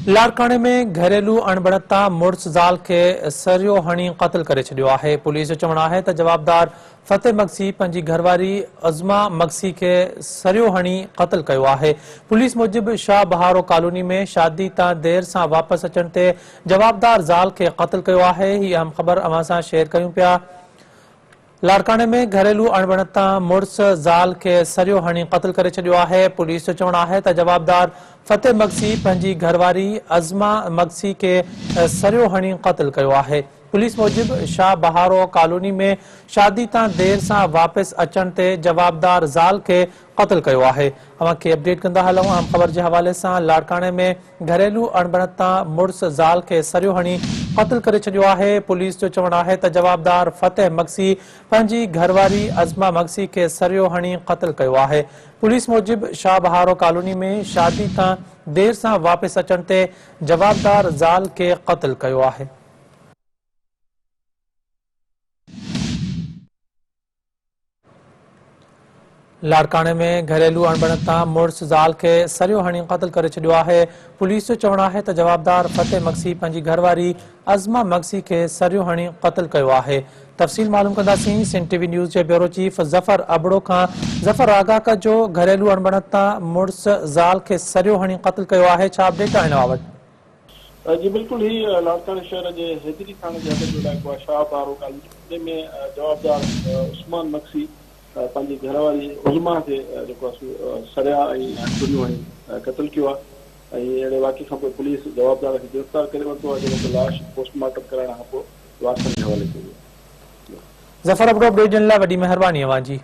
लाड़काने में घरेलू अणबणता मुड़स ज़ाल के सरियो हणी क़त्ल करे छडियो आहे। पुलिस जो चवण आहे त जवाबदार फतेह मक्सी पंहिंजी घरवारी अज़मा मक्सी के सरियो हणी क़त्ल कयो आहे। पुलिस मूजिब शाह बहारो कॉलोनी में शादी तां देर सां वापस अचण ते जवाबदार ज़ाल के क़त्ल कयो आहे। ही अहम ख़बर अवां सां शेयर कयूं पिया। लाड़काने में घरेलू अणबणता मुड़स ज़ाल के सरियो हणी क़त्ल करे छडियो आहे। पुलिस जो चवण आहे त जवाबदार फतेह मक्सी पंहिंजी घरवारी अज़मा मक्सी के सरियो हणी क़त्ल कयो आहे। पुलिस मूजिब शाह बहारो कॉलोनी में शादी तां देर सां वापस अचण ते जवाबदार ज़ाल के क़त्ल कयो आहे। अवां खे अपडेट कंदा हलूं अहम ख़बर जे हवाले सां। लाड़काने में घरेलू अणबणता मुड़स ज़ाल के सरियो हणी क़त्ल करे छडियो आहे। पुलिस जो चवण आहे त जवाबदार फतेह मक्सी पंहिंजी घरवारी अज़मा मक्सी के सरियो हणी क़त्ल कयो आहे। पुलिस मूजिब शाह बहारो कॉलोनी में शादी तां देर सां वापस अचण ते जवाबदार ज़ाल के क़त्ल कयो आहे। लाड़काने में घरेलू अणबणता मुड़स ज़ाल के सरियो हणी क़त्ल करे छडियो आहे। पुलिस जो चवण आहे त जवाबदार फतेह मक्सी पंहिंजी घरवारी अज़मा मक्सी के सरियो हणी क़त्ल कयो आहे। तफ़सील मालूम कंदासीं सिंध टीवी न्यूज़ जे ब्यूरो चीफ ज़फ़र अबड़ो खां। ज़फ़र, आगाह कजो, घरेलू अणबणता मुड़स ज़ाल के सरियो हणी क़त्ल कयो आहे, छा अपडेट आहिनि अव्हां वटि? जी बिल्कुल ही लाड़काने शहर के हेदरी थाने के हद जो इलाइक़ो आहे शाह बहारो कॉलोनी में जवाबदार उस्मान मक्सी पंहिंजी घरवारी उज़मा के सरिया छुरियूं हणी क़त्ल कियो आहे। अहिड़े वाक़े खां पोइ पुलिस जवाबदार खे गिरफ़्तार करे वरितो आहे, जेको लाश पोस्टमार्टम कराइण खां पोइ वारसनि जे हवाले कई आहे। ज़फ़र अबड़ो, अपडेट ॾियण लाइ वॾी महिरबानी अव्हां जी।